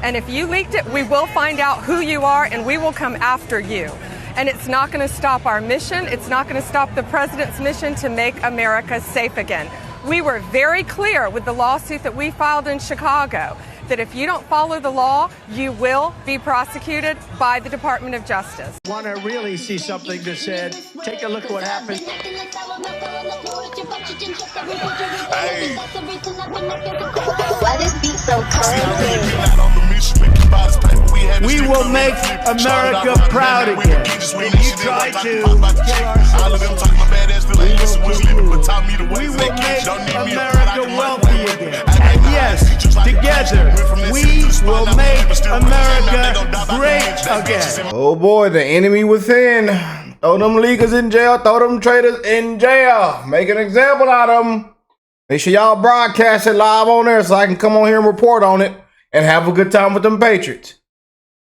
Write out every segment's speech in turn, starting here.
And if you leaked it, we will find out who you are and we will come after you. And it's not going to stop our mission. It's not going to stop the president's mission to make America safe again. We were very clear with the lawsuit that we filed in Chicago that if you don't follow the law, you will be prosecuted by the Department of Justice. Want to really see something that said, take a look at what happened. Hey. Why this beat so cold? We will make America proud again. If you try to kill our we will make America wealthy again. And yes, together, we will make America great again. Oh boy, the enemy within. Throw them leakers in jail, throw them traitors in jail. Make an example out of them. Make sure y'all broadcast it live on there so I can come on here and report on it and have a good time with them Patriots.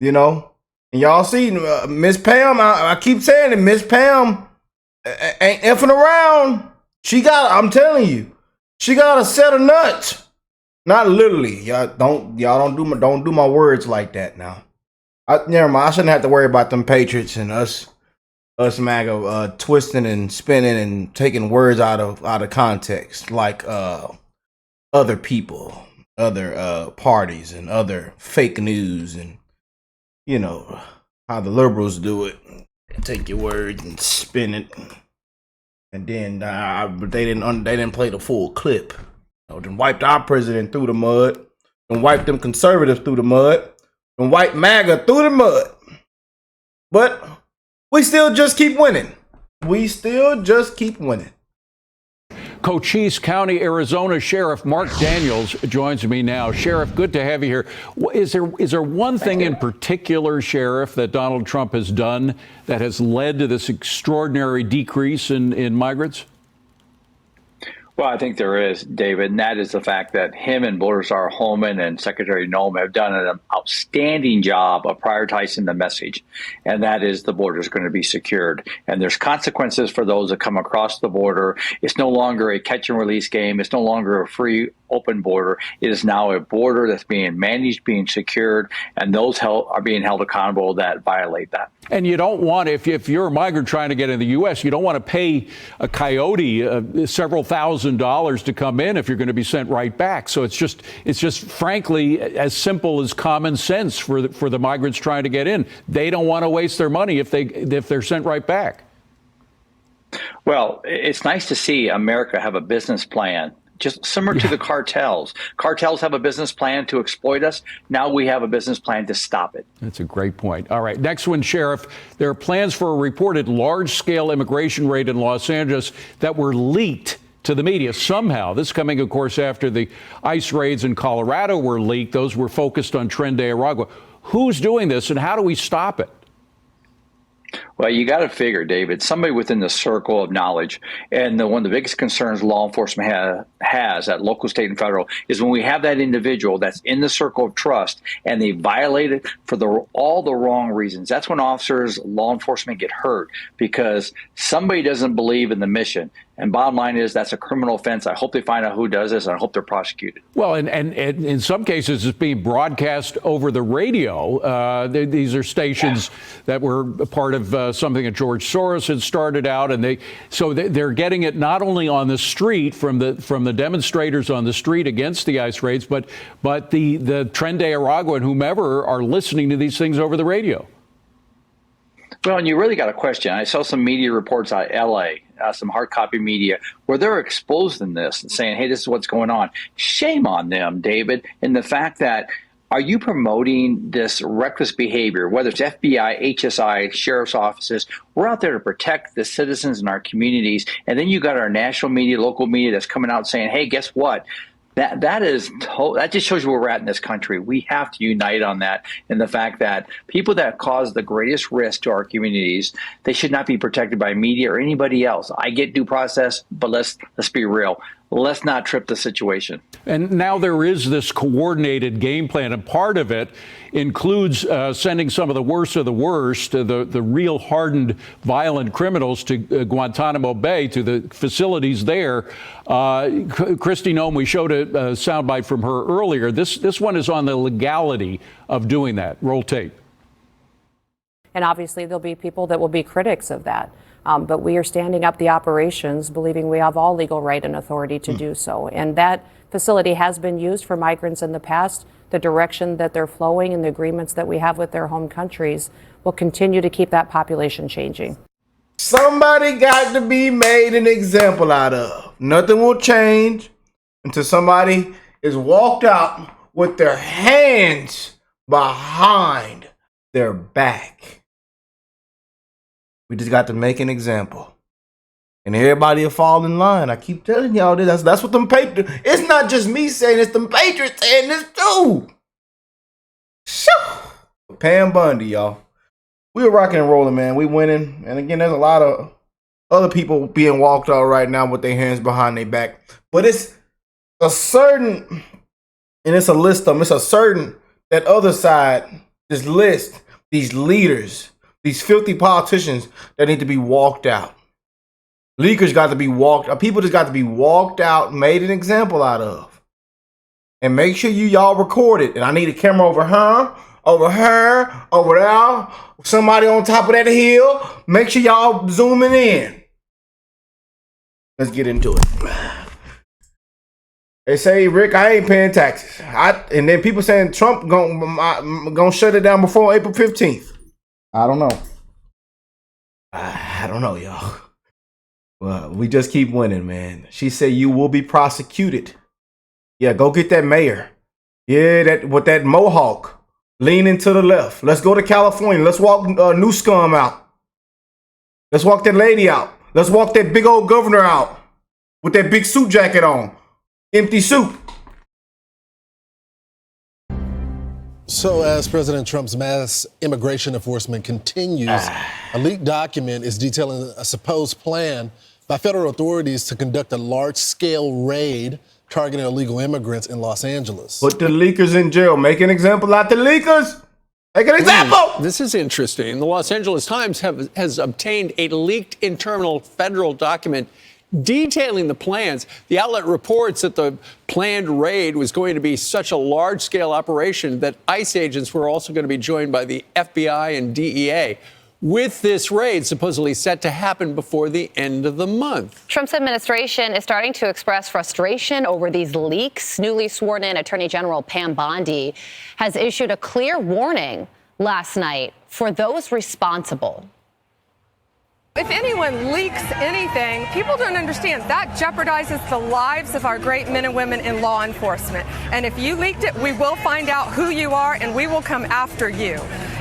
You know? And y'all see, Miss Pam, I keep saying it, Miss Pam ain't effing around. She got, I'm telling you, she got a set of nuts. Not literally. Y'all don't do my words like that now. Never mind. I shouldn't have to worry about them Patriots and us MAGA twisting and spinning and taking words out of context, like other people, other parties, and other fake news, and you know how the liberals do it. Take your words and spin it, and then they didn't play the full clip. Then wiped our president through the mud, and wiped them conservatives through the mud, and wiped MAGA through the mud. But we still just keep winning. We still just keep winning. Cochise County, Arizona Sheriff Mark Daniels joins me now. Sheriff, good to have you here. Is there one thing in particular, Sheriff, that Donald Trump has done that has led to this extraordinary decrease in migrants? Well, I think there is, David, and that is the fact that him and Balthazar Holman and Secretary Noem have done an outstanding job of prioritizing the message, and that is the border is going to be secured. And there's consequences for those that come across the border. It's no longer a catch and release game. It's no longer a free, open border. It is now a border that's being managed, being secured, and those are being held accountable that violate that. And you don't want, if you're a migrant trying to get in the U.S., you don't want to pay a coyote several $1,000s to come in if you're going to be sent right back. So it's just frankly as simple as common sense for the migrants trying to get in. They don't want to waste their money if they're sent right back. Well, it's nice to see America have a business plan. Just similar to the cartels. Cartels have a business plan to exploit us. Now we have a business plan to stop it. That's a great point. All right. Next one, Sheriff. There are plans for a reported large-scale immigration raid in Los Angeles that were leaked to the media somehow. This coming, of course, after the ICE raids in Colorado were leaked. Those were focused on Tren de Aragua. Who's doing this, and how do we stop it? Well, you got to figure, David, somebody within the circle of knowledge. And one of the biggest concerns law enforcement has at local, state, and federal is when we have that individual that's in the circle of trust and they violate it for all the wrong reasons. That's when officers, law enforcement get hurt because somebody doesn't believe in the mission. And bottom line is that's a criminal offense. I hope they find out who does this, and I hope they're prosecuted. Well, and in some cases, it's being broadcast over the radio. These are stations that were a part of something that George Soros had started out, and they're getting it not only on the street from the demonstrators on the street against the ICE raids, but the Tren de Aragua and whomever are listening to these things over the radio. Well, and you really got a question. I saw some media reports out of L.A., some hard copy media, where they're exposing this and saying, hey, this is what's going on. Shame on them, David, and the fact that are you promoting this reckless behavior, whether it's FBI, HSI, sheriff's offices? We're out there to protect the citizens in our communities. And then you got our national media, local media that's coming out saying, hey, guess what? That just shows you where we're at in this country. We have to unite on that, and the fact that people that cause the greatest risk to our communities, they should not be protected by media or anybody else. I get due process, but let's be real. let's not trip the situation. And now there is this coordinated game plan, and part of it includes sending some of the worst, the real hardened, violent criminals to Guantanamo Bay, to the facilities there. Kristi Noem, we showed a soundbite from her earlier. This one is on the legality of doing that. Roll tape. And obviously there'll be people that will be critics of that. But we are standing up the operations, believing we have all legal right and authority to do so. And that facility has been used for migrants in the past. The direction that they're flowing and the agreements that we have with their home countries will continue to keep that population changing. Somebody got to be made an example out of. Nothing will change until somebody is walked out with their hands behind their back. We just got to make an example. And everybody will fall in line. I keep telling y'all this. That's what them Patriots. It's not just me saying, it's them Patriots saying this too. Shoo. Pam Bondi, y'all. We were rocking and rolling, man. We winning. And again, there's a lot of other people being walked out right now with their hands behind their back. But it's a certain, and it's a list of them. It's a certain that other side, this list, these leaders, these filthy politicians that need to be walked out. Leakers got to be walked out. People just got to be walked out, made an example out of. And make sure y'all record it. And I need a camera over her, over there, somebody on top of that hill. Make sure y'all zooming in. Let's get into it. They say, Rick, I ain't paying taxes. And then people saying Trump gonna shut it down before April 15th. I don't know. I don't know, y'all. Well, we just keep winning, man. She said you will be prosecuted. Yeah, go get that mayor. Yeah, that with that mohawk leaning to the left. Let's go to California. Let's walk New Scum out. Let's walk that lady out. Let's walk that big old governor out with that big suit jacket on. Empty suit. So as President Trump's mass immigration enforcement continues, a leaked document is detailing a supposed plan by federal authorities to conduct a large-scale raid targeting illegal immigrants in Los Angeles. Put the leakers in jail. Make an example out the leakers. Make an example. This is interesting. The Los Angeles Times has obtained a leaked internal federal document detailing the plans. The outlet reports that the planned raid was going to be such a large-scale operation that ICE agents were also going to be joined by the FBI and DEA. With this raid supposedly set to happen before the end of the month. Trump's administration is starting to express frustration over these leaks. Newly sworn in Attorney General Pam Bondi has issued a clear warning last night for those responsible. If anyone leaks anything, people don't understand that jeopardizes the lives of our great men and women in law enforcement. And if you leaked it, we will find out who you are and we will come after you.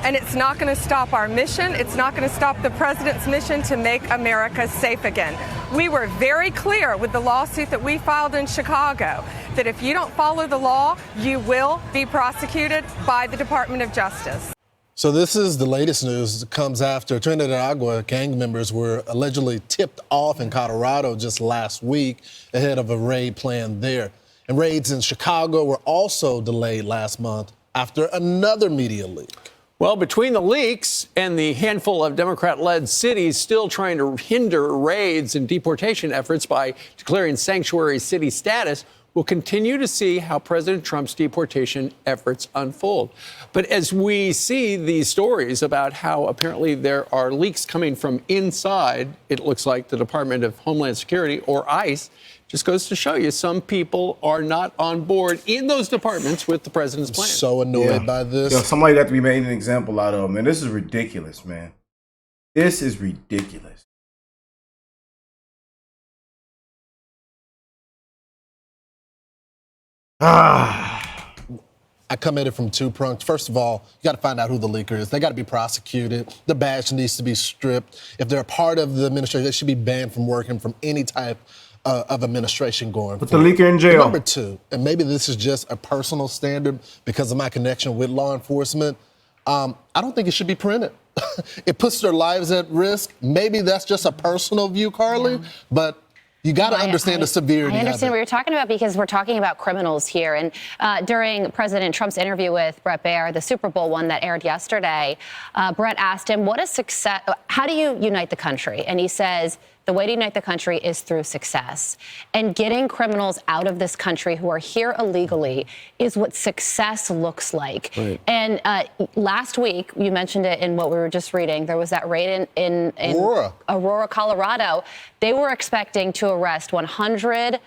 And it's not going to stop our mission. It's not going to stop the president's mission to make America safe again. We were very clear with the lawsuit that we filed in Chicago that if you don't follow the law, you will be prosecuted by the Department of Justice. So this is the latest news that comes after Trinidad Agua gang members were allegedly tipped off in Colorado just last week ahead of a raid planned there. And raids in Chicago were also delayed last month after another media leak. Well, between the leaks and the handful of Democrat-led cities still trying to hinder raids and deportation efforts by declaring sanctuary city status, we'll continue to see how President Trump's deportation efforts unfold. But as we see these stories about how apparently there are leaks coming from inside, it looks like the Department of Homeland Security or ICE, just goes to show you some people are not on board in those departments with the president's plan. So annoyed by this. Yo, somebody got to be made an example out of, man. This is ridiculous, man. This is ridiculous. I come at it from two prongs. First of all, you got to find out who the leaker is. They got to be prosecuted. The badge needs to be stripped. If they're a part of the administration, they should be banned from working from any type of administration going forward. Put the leaker in jail. Number two, and maybe this is just a personal standard because of my connection with law enforcement, I don't think it should be printed. It puts their lives at risk. Maybe that's just a personal view, Carly, but You got to understand the severity. I understand what you're talking about because we're talking about criminals here. And during President Trump's interview with Brett Baer, the Super Bowl one that aired yesterday, Brett asked him, "What is success? How do you unite the country?" And he says, "The way to unite the country is through success. And getting criminals out of this country who are here illegally is what success looks like." Right. And last week, you mentioned it in what we were just reading, there was that raid in Aurora, Colorado. They were expecting to arrest 100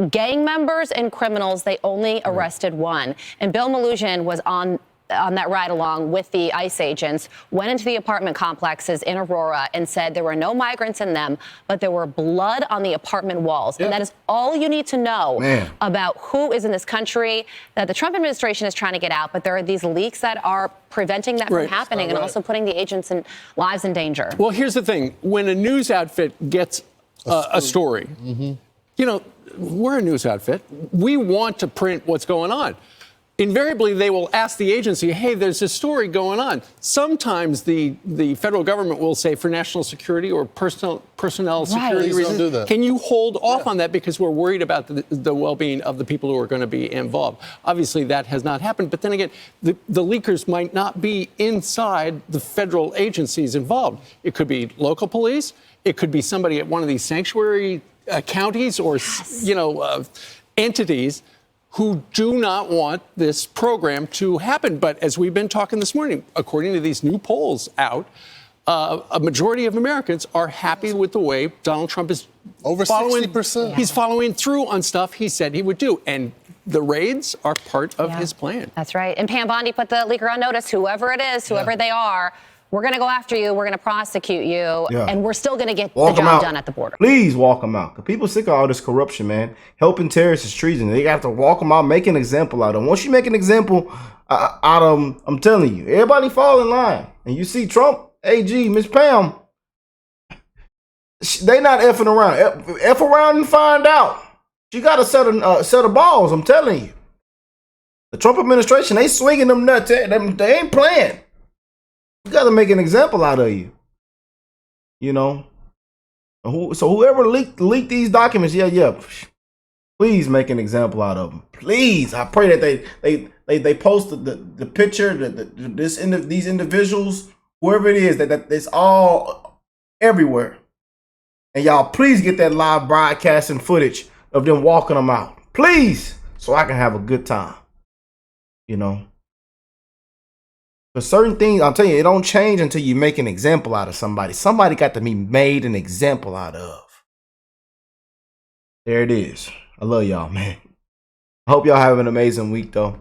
gang members and criminals. They only arrested one. And Bill Malugin was on that ride along with the ICE agents, went into the apartment complexes in Aurora and said there were no migrants in them, but there were blood on the apartment walls. Yep. And that is all you need to know about who is in this country that the Trump administration is trying to get out. But there are these leaks that are preventing that from happening and also putting the agents' lives in danger. Well, here's the thing. When a news outfit gets a story, you know, we're a news outfit. We want to print what's going on. Invariably, they will ask the agency, hey, there's a story going on. Sometimes the federal government will say for national security or personnel security reasons, can you hold off on that because we're worried about the well-being of the people who are going to be involved? Obviously, that has not happened. But then again, the leakers might not be inside the federal agencies involved. It could be local police. It could be somebody at one of these sanctuary counties or, entities who do not want this program to happen. But as we've been talking this morning, according to these new polls out, a majority of Americans are happy with the way Donald Trump is over 60%. He's following through on stuff he said he would do. And the raids are part of his plan. That's right. And Pam Bondi put the leaker on notice, whoever it is, whoever they are, we're going to go after you. We're going to prosecute you. And we're still going to get the job done at the border. Please walk them out. Because people sick of all this corruption, man. Helping terrorists is treason. They got to walk them out, make an example out of them. Once you make an example out of them, I'm telling you, everybody fall in line. And you see Trump, AG, Miss Pam, they not effing around. F around and find out. You got a set of balls, I'm telling you. The Trump administration, they swinging them nuts. They ain't playing. You got to make an example out of you. You know? So whoever leaked these documents, please make an example out of them. Please. I pray that they post the picture, these individuals, whoever it is, that it's all everywhere. And y'all please get that live broadcasting footage of them walking them out. Please. So I can have a good time. You know? But certain things, I'll tell you, it don't change until you make an example out of somebody. Somebody got to be made an example out of. There it is. I love y'all, man. I hope y'all have an amazing week, though.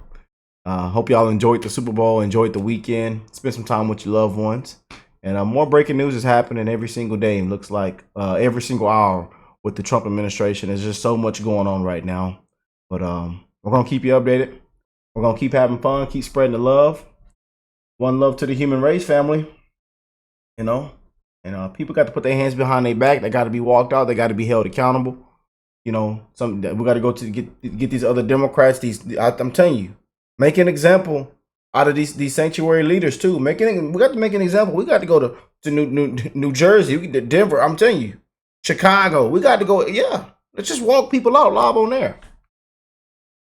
Hope y'all enjoyed the Super Bowl, enjoyed the weekend, spend some time with your loved ones. And more breaking news is happening every single day. It looks like every single hour with the Trump administration. There's just so much going on right now. But we're going to keep you updated. We're going to keep having fun, keep spreading the love. One love to the human race, family. You know, and people got to put their hands behind their back. They got to be walked out. They got to be held accountable. You know, we got to go to get these other Democrats. I'm telling you, make an example out of these sanctuary leaders too. We got to make an example. We got to go to New Jersey, Denver. I'm telling you, Chicago. We got to go. Yeah, let's just walk people out live on there.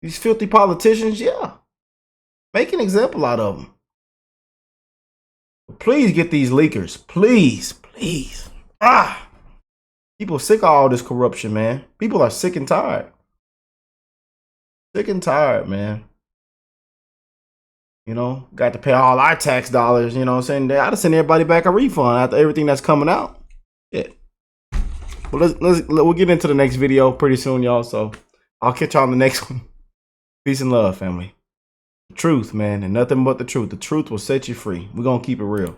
These filthy politicians. Yeah, make an example out of them. Please get these leakers. Please. People are sick of all this corruption, man. People are sick and tired. Sick and tired, man. You know, got to pay all our tax dollars, you know what I'm saying? I just send everybody back a refund after everything that's coming out. Shit. Well, we'll get into the next video pretty soon, y'all. So I'll catch y'all on the next one. Peace and love, family. Truth, man, and nothing but the truth. The truth will set you free. We're going to keep it real.